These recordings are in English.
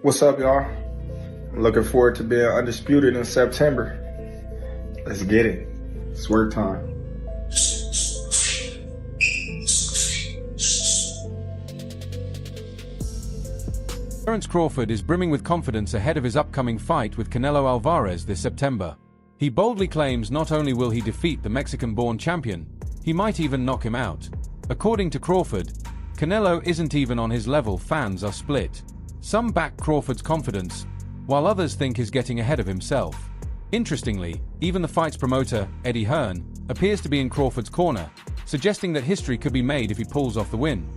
What's up, y'all? Looking forward to being undisputed in September. Let's get it. It's work time. Terence Crawford is brimming with confidence ahead of his upcoming fight with Canelo Álvarez this September. He boldly claims not only will he defeat the Mexican-born champion, he might even knock him out. According to Crawford, Canelo isn't even on his level. Fans are split. Some back Crawford's confidence, while others think he's getting ahead of himself. Interestingly, even the fight's promoter, Eddie Hearn, appears to be in Crawford's corner, suggesting that history could be made if he pulls off the win.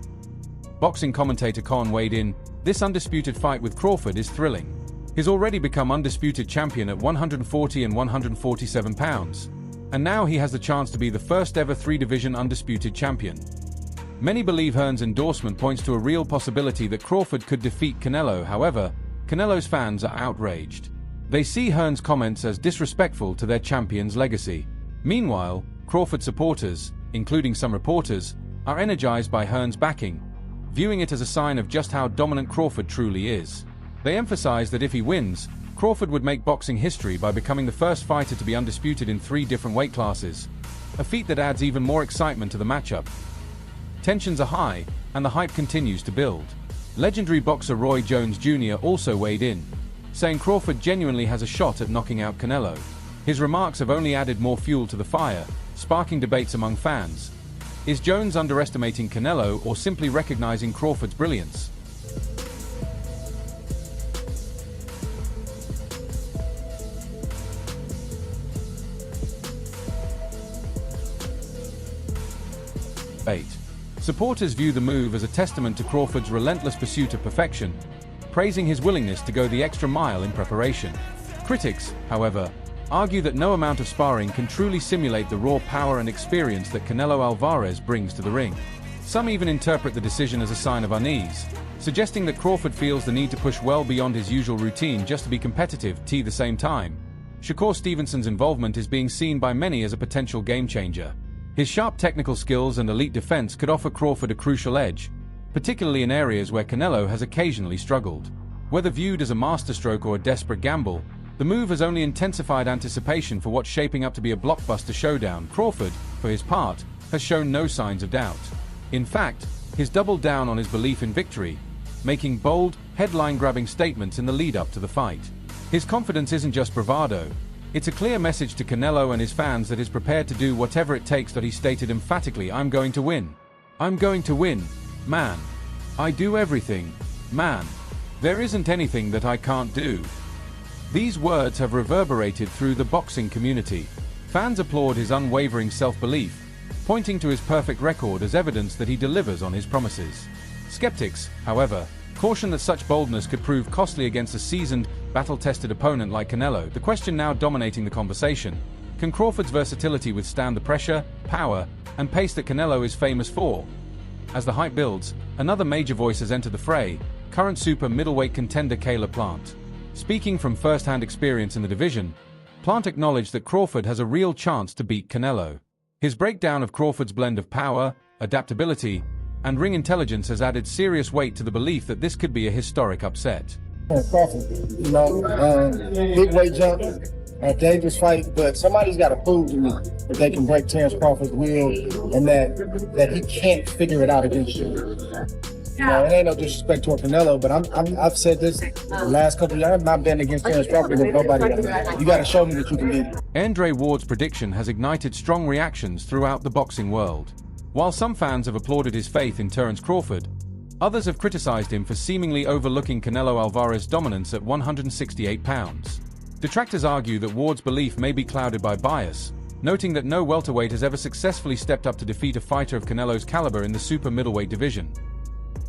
Boxing commentator Con weighed in, "This undisputed fight with Crawford is thrilling. He's already become undisputed champion at 140 and 147 pounds. And now he has the chance to be the first ever three-division undisputed champion." Many believe Hearn's endorsement points to a real possibility that Crawford could defeat Canelo. However, Canelo's fans are outraged. They see Hearn's comments as disrespectful to their champion's legacy. Meanwhile, Crawford supporters, including some reporters, are energized by Hearn's backing, viewing it as a sign of just how dominant Crawford truly is. They emphasize that if he wins, Crawford would make boxing history by becoming the first fighter to be undisputed in 3 different weight classes, a feat that adds even more excitement to the matchup. Tensions are high, and the hype continues to build. Legendary boxer Roy Jones Jr. also weighed in, saying Crawford genuinely has a shot at knocking out Canelo. His remarks have only added more fuel to the fire, sparking debates among fans. Is Jones underestimating Canelo or simply recognizing Crawford's brilliance? Supporters view the move as a testament to Crawford's relentless pursuit of perfection, praising his willingness to go the extra mile in preparation. Critics, however, argue that no amount of sparring can truly simulate the raw power and experience that Canelo Álvarez brings to the ring. Some even interpret the decision as a sign of unease, suggesting that Crawford feels the need to push well beyond his usual routine just to be competitive. At the same time, Shakur Stevenson's involvement is being seen by many as a potential game-changer. His sharp technical skills and elite defense could offer Crawford a crucial edge, particularly in areas where Canelo has occasionally struggled. Whether viewed as a masterstroke or a desperate gamble, the move has only intensified anticipation for what's shaping up to be a blockbuster showdown. Crawford, for his part, has shown no signs of doubt. In fact, he's doubled down on his belief in victory, making bold, headline-grabbing statements in the lead-up to the fight. His confidence isn't just bravado. It's a clear message to Canelo and his fans that he's prepared to do whatever it takes. That he stated emphatically, "I'm going to win. I'm going to win, man. I do everything, man. There isn't anything that I can't do." These words have reverberated through the boxing community. Fans applaud his unwavering self-belief, pointing to his perfect record as evidence that he delivers on his promises. Skeptics, however, caution that such boldness could prove costly against a seasoned, battle-tested opponent like Canelo. The question now dominating the conversation: can Crawford's versatility withstand the pressure, power, and pace that Canelo is famous for? As the hype builds, another major voice has entered the fray: current super middleweight contender Caleb Plant. Speaking from first-hand experience in the division, Plant acknowledged that Crawford has a real chance to beat Canelo. His breakdown of Crawford's blend of power, adaptability, and ring intelligence has added serious weight to the belief that this could be a historic upset. Crawford, big weight jump, a dangerous fight, but somebody's got to prove to me that they can break Terence Crawford's will and that he can't figure it out against you. It ain't no disrespect toward Canelo, but I've said this the last couple of years. I've not been against Terence Crawford with nobody else. You got to show me that you can beat it. Andre Ward's prediction has ignited strong reactions throughout the boxing world. While some fans have applauded his faith in Terence Crawford, others have criticized him for seemingly overlooking Canelo Álvarez's dominance at 168 pounds. Detractors argue that Ward's belief may be clouded by bias, noting that no welterweight has ever successfully stepped up to defeat a fighter of Canelo's caliber in the super middleweight division.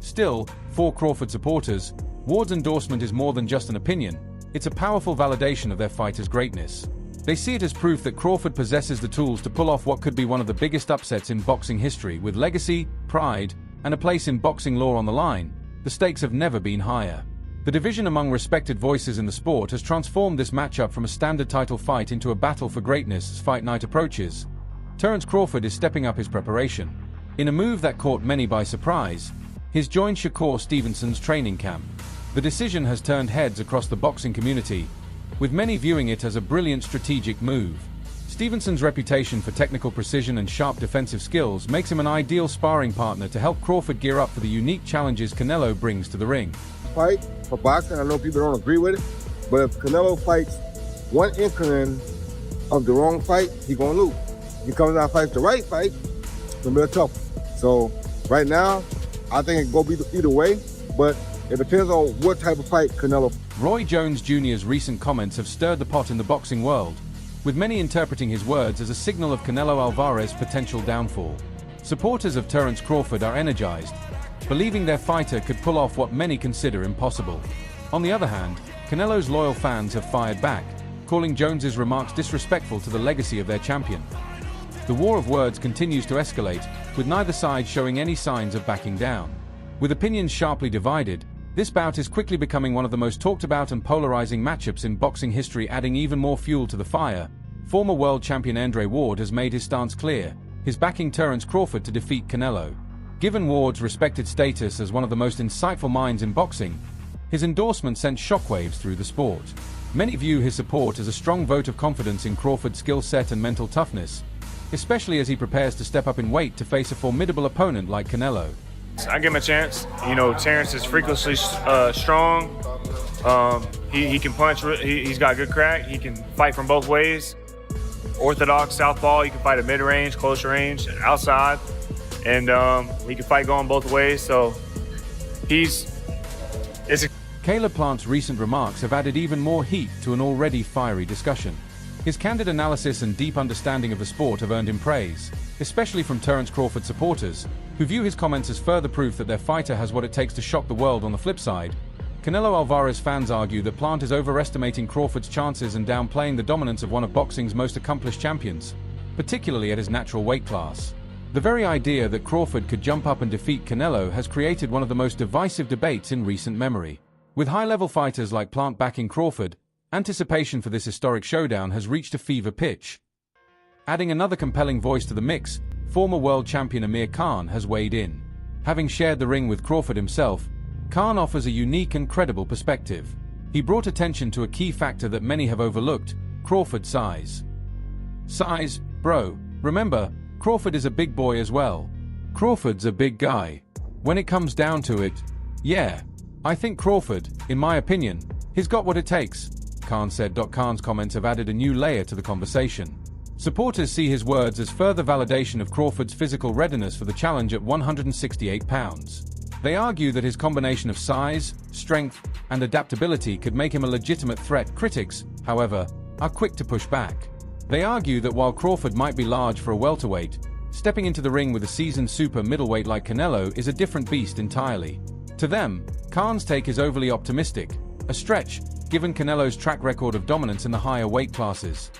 Still, for Crawford supporters, Ward's endorsement is more than just an opinion. It's a powerful validation of their fighter's greatness. They see it as proof that Crawford possesses the tools to pull off what could be one of the biggest upsets in boxing history. With legacy, pride, and a place in boxing lore on the line, the stakes have never been higher. The division among respected voices in the sport has transformed this matchup from a standard title fight into a battle for greatness. As Fight Night approaches, Terence Crawford is stepping up his preparation. In a move that caught many by surprise, he's joined Shakur Stevenson's training camp. The decision has turned heads across the boxing community, with many viewing it as a brilliant strategic move. Stevenson's reputation for technical precision and sharp defensive skills makes him an ideal sparring partner to help Crawford gear up for the unique challenges Canelo brings to the ring. Fight for boxing, I know people don't agree with it, but if Canelo fights one inkling of the wrong fight, he's gonna lose. If he comes out and fights the right fight, it's gonna be a tough one. So right now, I think it go be either way, but it depends on what type of fight Canelo. Roy Jones Jr.'s recent comments have stirred the pot in the boxing world, with many interpreting his words as a signal of Canelo Álvarez's potential downfall. Supporters of Terence Crawford are energized, believing their fighter could pull off what many consider impossible. On the other hand, Canelo's loyal fans have fired back, calling Jones's remarks disrespectful to the legacy of their champion. The war of words continues to escalate, with neither side showing any signs of backing down. With opinions sharply divided, this bout is quickly becoming one of the most talked about and polarizing matchups in boxing history, adding even more fuel to the fire. Former world champion Andre Ward has made his stance clear, his backing Terence Crawford to defeat Canelo. Given Ward's respected status as one of the most insightful minds in boxing, his endorsement sent shockwaves through the sport. Many view his support as a strong vote of confidence in Crawford's skill set and mental toughness, especially as he prepares to step up in weight to face a formidable opponent like Canelo. I give him a chance. You know, Terence is freakishly strong. He can punch. He's got good crack. He can fight from both ways. Orthodox, southpaw. He can fight at mid-range, close range, outside. And he can fight going both ways. So Caleb Plant's recent remarks have added even more heat to an already fiery discussion. His candid analysis and deep understanding of the sport have earned him praise, especially from Terence Crawford supporters, who view his comments as further proof that their fighter has what it takes to shock the world. On the flip side, Canelo Álvarez fans argue that Plant is overestimating Crawford's chances and downplaying the dominance of one of boxing's most accomplished champions, particularly at his natural weight class. The very idea that Crawford could jump up and defeat Canelo has created one of the most divisive debates in recent memory. With high-level fighters like Plant backing Crawford, anticipation for this historic showdown has reached a fever pitch. Adding another compelling voice to the mix, former world champion Amir Khan has weighed in. Having shared the ring with Crawford himself, Khan offers a unique and credible perspective. He brought attention to a key factor that many have overlooked: Crawford's size. Size, bro. Remember, Crawford is a big boy as well. Crawford's a big guy. When it comes down to it, yeah, I think Crawford, in my opinion, he's got what it takes, Khan said. Khan's comments have added a new layer to the conversation. Supporters see his words as further validation of Crawford's physical readiness for the challenge at 168 pounds. They argue that his combination of size, strength, and adaptability could make him a legitimate threat. Critics, however, are quick to push back. They argue that while Crawford might be large for a welterweight, stepping into the ring with a seasoned super middleweight like Canelo is a different beast entirely. To them, Khan's take is overly optimistic, a stretch, given Canelo's track record of dominance in the higher weight classes.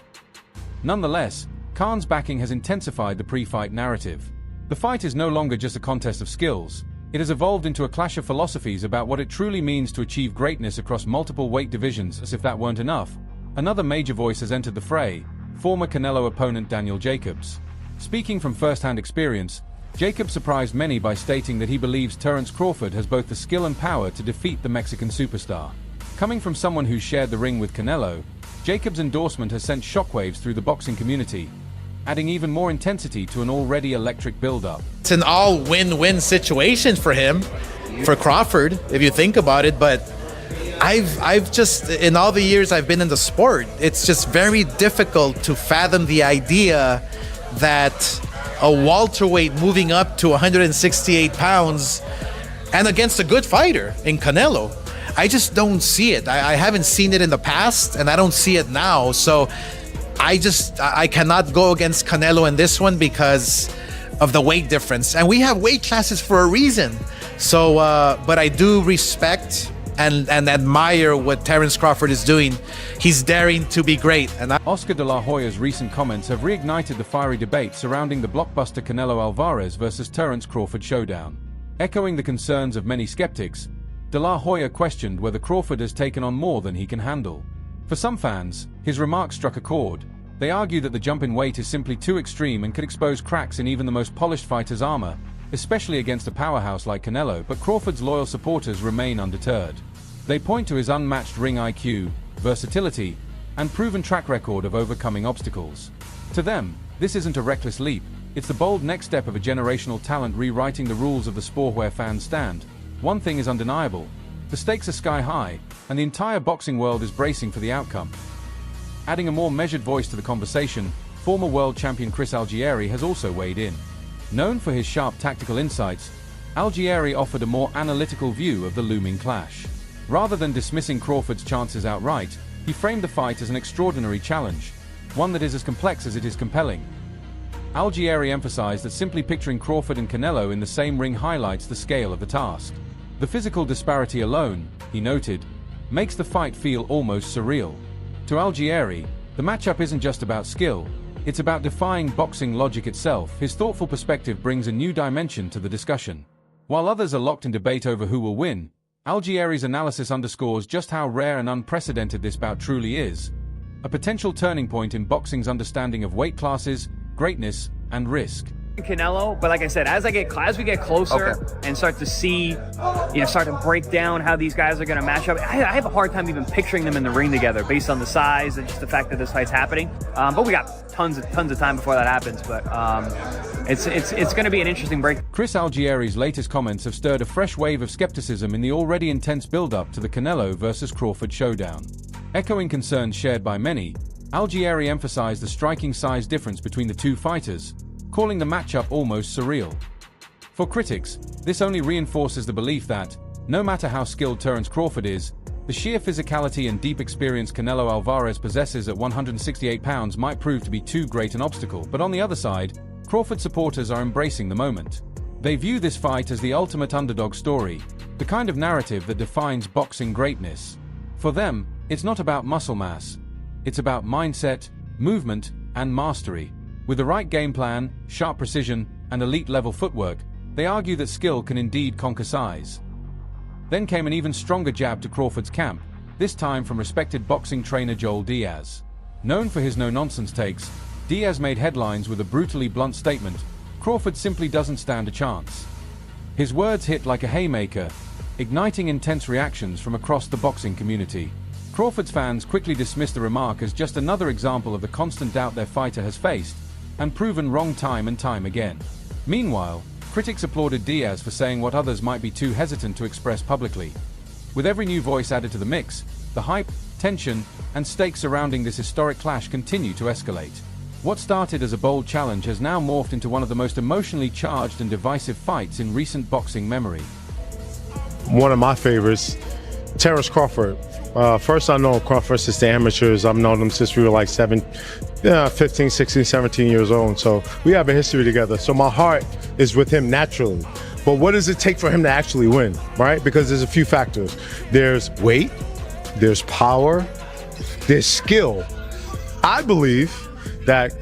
Nonetheless, Khan's backing has intensified the pre-fight narrative. The fight is no longer just a contest of skills. It has evolved into a clash of philosophies about what it truly means to achieve greatness across multiple weight divisions. As if that weren't enough, another major voice has entered the fray: former Canelo opponent Daniel Jacobs. Speaking from first-hand experience, Jacobs surprised many by stating that he believes Terence Crawford has both the skill and power to defeat the Mexican superstar. Coming from someone who's shared the ring with Canelo, Jacobs' endorsement has sent shockwaves through the boxing community, adding even more intensity to an already electric build-up. It's an all win-win situation for him, for Crawford, if you think about it, but I've just, in all the years I've been in the sport, it's just very difficult to fathom the idea that a welterweight moving up to 168 pounds and against a good fighter in Canelo, I just don't see it. I haven't seen it in the past, and I don't see it now. So I cannot go against Canelo in this one because of the weight difference. And we have weight classes for a reason. So, but I do respect and admire what Terence Crawford is doing. He's daring to be great. And Oscar de la Hoya's recent comments have reignited the fiery debate surrounding the blockbuster Canelo Álvarez versus Terence Crawford showdown. Echoing the concerns of many skeptics, de la Hoya questioned whether Crawford has taken on more than he can handle. For some fans, his remarks struck a chord. They argue that the jump in weight is simply too extreme and could expose cracks in even the most polished fighter's armor, especially against a powerhouse like Canelo, but Crawford's loyal supporters remain undeterred. They point to his unmatched ring IQ, versatility, and proven track record of overcoming obstacles. To them, this isn't a reckless leap, it's the bold next step of a generational talent rewriting the rules of the sport where fans stand. One thing is undeniable: the stakes are sky high, and the entire boxing world is bracing for the outcome. Adding a more measured voice to the conversation, former world champion Chris Algieri has also weighed in. Known for his sharp tactical insights, Algieri offered a more analytical view of the looming clash. Rather than dismissing Crawford's chances outright, he framed the fight as an extraordinary challenge, one that is as complex as it is compelling. Algieri emphasized that simply picturing Crawford and Canelo in the same ring highlights the scale of the task. The physical disparity alone, he noted, makes the fight feel almost surreal. To Algieri, the matchup isn't just about skill, it's about defying boxing logic itself. His thoughtful perspective brings a new dimension to the discussion. While others are locked in debate over who will win, Algieri's analysis underscores just how rare and unprecedented this bout truly is, a potential turning point in boxing's understanding of weight classes, greatness, and risk. Canelo, but like I said, as we get closer and start to see, start to break down how these guys are going to match up, I have a hard time even picturing them in the ring together based on the size and just the fact that this fight's happening. But we got tons of time before that happens. But it's going to be an interesting break. Chris Algieri's latest comments have stirred a fresh wave of skepticism in the already intense build-up to the Canelo versus Crawford showdown. Echoing concerns shared by many, Algieri emphasized the striking size difference between the two fighters, calling the matchup almost surreal. For critics, this only reinforces the belief that, no matter how skilled Terence Crawford is, the sheer physicality and deep experience Canelo Álvarez possesses at 168 pounds might prove to be too great an obstacle. But on the other side, Crawford supporters are embracing the moment. They view this fight as the ultimate underdog story, the kind of narrative that defines boxing greatness. For them, it's not about muscle mass. It's about mindset, movement, and mastery. With the right game plan, sharp precision, and elite-level footwork, they argue that skill can indeed conquer size. Then came an even stronger jab to Crawford's camp, this time from respected boxing trainer Joel Diaz. Known for his no-nonsense takes, Diaz made headlines with a brutally blunt statement: Crawford simply doesn't stand a chance. His words hit like a haymaker, igniting intense reactions from across the boxing community. Crawford's fans quickly dismissed the remark as just another example of the constant doubt their fighter has faced, and proven wrong time and time again. Meanwhile, critics applauded Diaz for saying what others might be too hesitant to express publicly. With every new voice added to the mix, the hype, tension, and stakes surrounding this historic clash continue to escalate. What started as a bold challenge has now morphed into one of the most emotionally charged and divisive fights in recent boxing memory. One of my favorites, Terence Crawford. First I know Crawford since the amateurs. I've known him since we were like 15, 16, 17 years old. So we have a history together. So my heart is with him naturally. But what does it take for him to actually win, right? Because there's a few factors. There's weight, there's power, there's skill. I believe that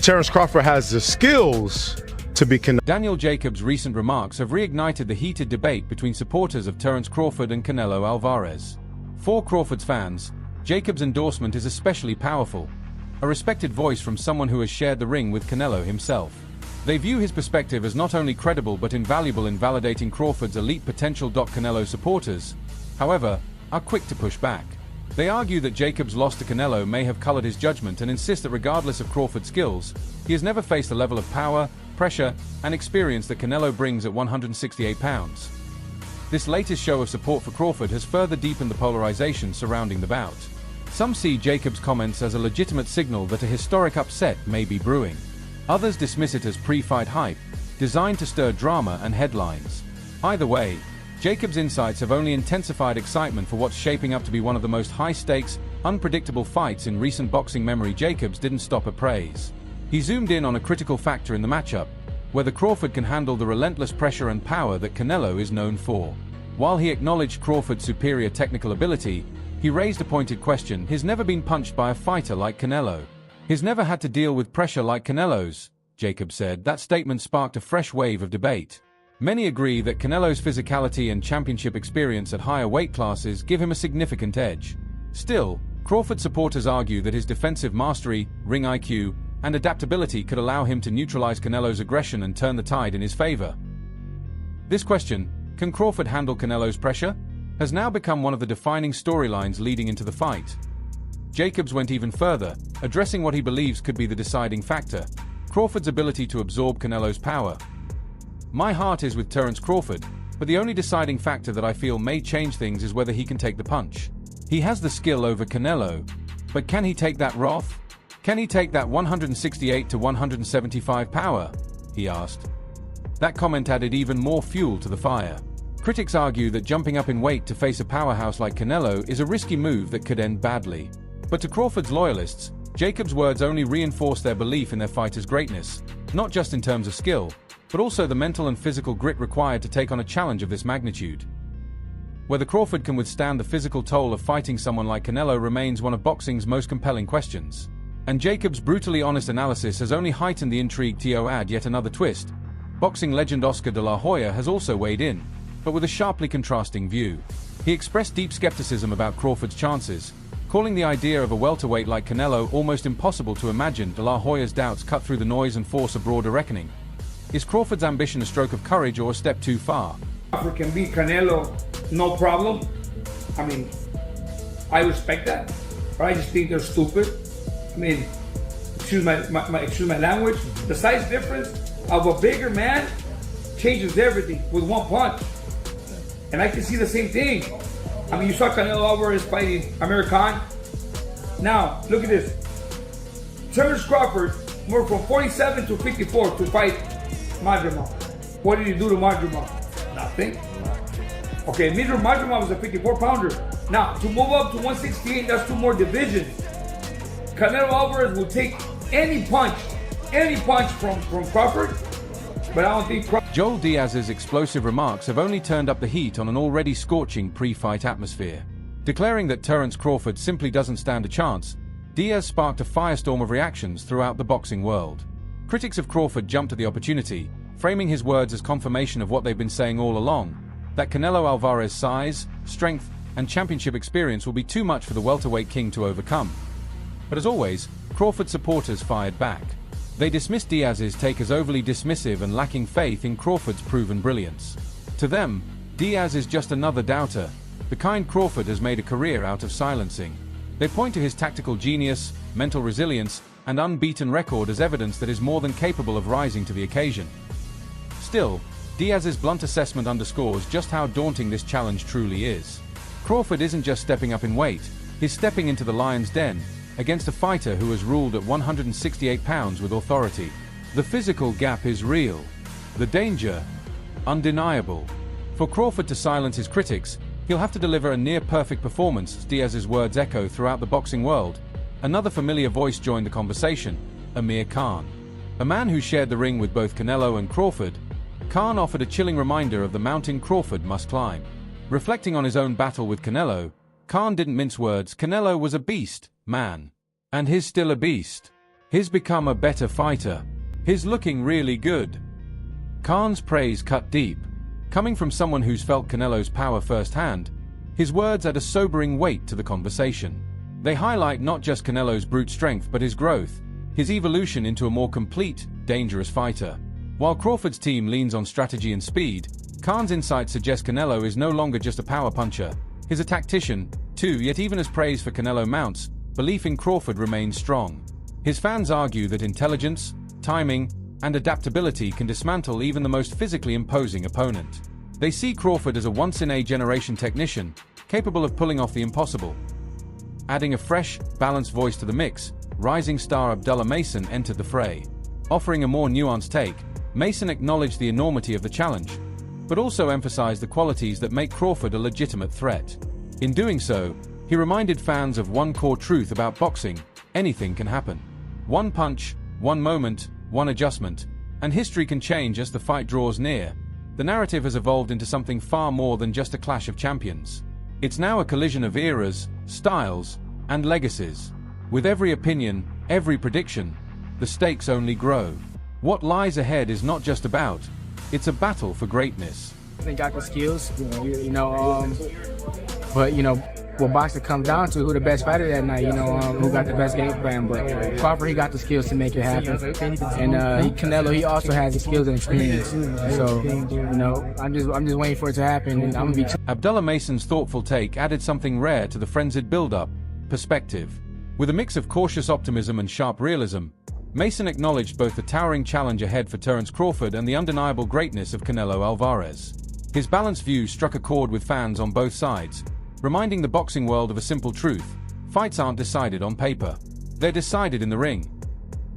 Terence Crawford has the skills to be Daniel Jacobs' recent remarks have reignited the heated debate between supporters of Terence Crawford and Canelo Álvarez. For Crawford's fans, Jacobs' endorsement is especially powerful, a respected voice from someone who has shared the ring with Canelo himself. They view his perspective as not only credible but invaluable in validating Crawford's elite potential. Canelo supporters, however, are quick to push back. They argue that Jacobs' loss to Canelo may have colored his judgment and insist that regardless of Crawford's skills, he has never faced the level of power, pressure, and experience that Canelo brings at 168 pounds. This latest show of support for Crawford has further deepened the polarization surrounding the bout. Some see Jacobs' comments as a legitimate signal that a historic upset may be brewing. Others dismiss it as pre-fight hype, designed to stir drama and headlines. Either way, Jacobs' insights have only intensified excitement for what's shaping up to be one of the most high-stakes, unpredictable fights in recent boxing memory. Jacobs didn't stop at praise. He zoomed in on a critical factor in the matchup, whether Crawford can handle the relentless pressure and power that Canelo is known for. While he acknowledged Crawford's superior technical ability, he raised a pointed question. He's never been punched by a fighter like Canelo. He's never had to deal with pressure like Canelo's, Jacobs said. That statement sparked a fresh wave of debate. Many agree that Canelo's physicality and championship experience at higher weight classes give him a significant edge. Still, Crawford supporters argue that his defensive mastery, ring IQ, and adaptability could allow him to neutralize Canelo's aggression and turn the tide in his favor. This question: can Crawford handle Canelo's pressure? has now become one of the defining storylines leading into the fight. Jacobs went even further, addressing what he believes could be the deciding factor: Crawford's ability to absorb Canelo's power. "My heart is with Terence Crawford, but the only deciding factor that I feel may change things is whether he can take the punch. He has the skill over Canelo, but can he take that wrath? Can he take that 168 to 175 power?" he asked. That comment added even more fuel to the fire. Critics argue that jumping up in weight to face a powerhouse like Canelo is a risky move that could end badly. But to Crawford's loyalists, Jacobs' words only reinforce their belief in their fighter's greatness, not just in terms of skill, but also the mental and physical grit required to take on a challenge of this magnitude. Whether Crawford can withstand the physical toll of fighting someone like Canelo remains one of boxing's most compelling questions. And Jacobs' brutally honest analysis has only heightened the intrigue. To add yet another twist, boxing legend Oscar de la Hoya has also weighed in, but with a sharply contrasting view. He expressed deep skepticism about Crawford's chances, calling the idea of a welterweight like Canelo almost impossible to imagine. De la Hoya's doubts cut through the noise and force a broader reckoning. Is Crawford's ambition a stroke of courage or a step too far? Crawford can beat Canelo, no problem. I mean, I respect that, but I just think they're stupid. I mean, excuse my language. The size difference of a bigger man changes everything with one punch. And I can see the same thing. I mean, you saw Canelo Álvarez fighting Amir Khan. Now, look at this. Terence Crawford moved from 47 to 54 to fight Madrimov. What did he do to Madrimov? Nothing. Okay, Madrimov was a 54-pounder. Now, to move up to 168, that's 2 more divisions. Canelo Álvarez will take any punch from Crawford, but I don't think Joel Diaz's explosive remarks have only turned up the heat on an already scorching pre-fight atmosphere. Declaring that Terence Crawford simply doesn't stand a chance, Diaz sparked a firestorm of reactions throughout the boxing world. Critics of Crawford jumped at the opportunity, framing his words as confirmation of what they've been saying all along, that Canelo Álvarez's size, strength, and championship experience will be too much for the welterweight king to overcome. But as always, Crawford supporters fired back. They dismissed Diaz's take as overly dismissive and lacking faith in Crawford's proven brilliance. To them, Diaz is just another doubter, the kind Crawford has made a career out of silencing. They point to his tactical genius, mental resilience, and unbeaten record as evidence that is more than capable of rising to the occasion. Still, Diaz's blunt assessment underscores just how daunting this challenge truly is. Crawford isn't just stepping up in weight, he's stepping into the lion's den, against a fighter who has ruled at 168 pounds with authority. The physical gap is real. The danger, undeniable. For Crawford to silence his critics, he'll have to deliver a near-perfect performance, as Diaz's words echo throughout the boxing world. Another familiar voice joined the conversation, Amir Khan. A man who shared the ring with both Canelo and Crawford, Khan offered a chilling reminder of the mountain Crawford must climb. Reflecting on his own battle with Canelo, Khan didn't mince words. Canelo was a beast, man. And he's still a beast. He's become a better fighter. He's looking really good. Khan's praise cut deep. Coming from someone who's felt Canelo's power firsthand, his words add a sobering weight to the conversation. They highlight not just Canelo's brute strength but his growth, his evolution into a more complete, dangerous fighter. While Crawford's team leans on strategy and speed, Khan's insight suggests Canelo is no longer just a power puncher. He's a tactician, too, yet even as praise for Canelo mounts, belief in Crawford remains strong. His fans argue that intelligence, timing, and adaptability can dismantle even the most physically imposing opponent. They see Crawford as a once-in-a-generation technician, capable of pulling off the impossible. Adding a fresh, balanced voice to the mix, rising star Abdullah Mason entered the fray. Offering a more nuanced take, Mason acknowledged the enormity of the challenge, but also emphasized the qualities that make Crawford a legitimate threat. In doing so, he reminded fans of one core truth about boxing: anything can happen. One punch, one moment, one adjustment, and history can change as the fight draws near. The narrative has evolved into something far more than just a clash of champions. It's now a collision of eras, styles, and legacies. With every opinion, every prediction, the stakes only grow. What lies ahead is not just about, it's a battle for greatness. I think I got the skills, but what boxing comes down to, who the best fighter that night, who got the best game plan. But Crawford, he got the skills to make it happen. And Canelo, he also has the skills and experience. So, I'm just waiting for it to happen, and I'm gonna be. Abdullah Mason's thoughtful take added something rare to the frenzied build-up: perspective. With a mix of cautious optimism and sharp realism, Mason acknowledged both the towering challenge ahead for Terence Crawford and the undeniable greatness of Canelo Álvarez. His balanced view struck a chord with fans on both sides, reminding the boxing world of a simple truth: fights aren't decided on paper. They're decided in the ring.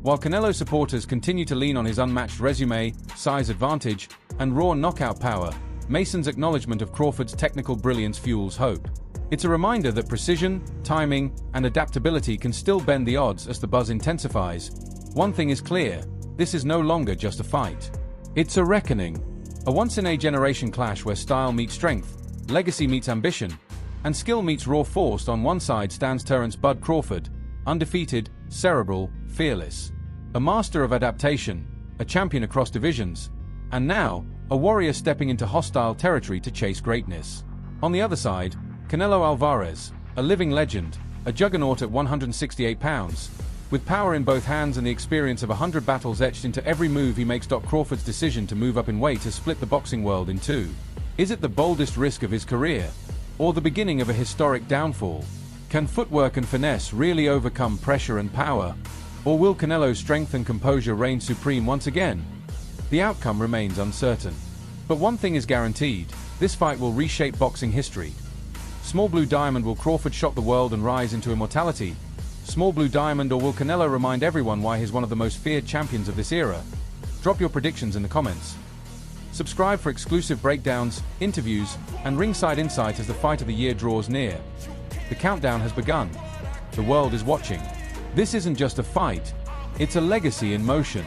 While Canelo supporters continue to lean on his unmatched resume, size advantage, and raw knockout power, Mason's acknowledgement of Crawford's technical brilliance fuels hope. It's a reminder that precision, timing, and adaptability can still bend the odds as the buzz intensifies. One thing is clear: this is no longer just a fight. It's a reckoning. A once-in-a-generation clash where style meets strength, legacy meets ambition, and skill meets raw force. On one side stands Terence "Bud" Crawford, undefeated, cerebral, fearless. A master of adaptation, a champion across divisions, and now, a warrior stepping into hostile territory to chase greatness. On the other side, Canelo Álvarez, a living legend, a juggernaut at 168 pounds. With power in both hands and the experience of 100 battles etched into every move he makes. Crawford's decision to move up in weight has split the boxing world in two. Is it the boldest risk of his career, or the beginning of a historic downfall? Can footwork and finesse really overcome pressure and power? Or will Canelo's strength and composure reign supreme once again? The outcome remains uncertain. But one thing is guaranteed: this fight will reshape boxing history. Small Blue Diamond, will Crawford shock the world and rise into immortality? Small Blue Diamond, or will Canelo remind everyone why he's one of the most feared champions of this era? Drop your predictions in the comments. Subscribe for exclusive breakdowns, interviews, and ringside insight as the fight of the year draws near. The countdown has begun. The world is watching. This isn't just a fight, it's a legacy in motion.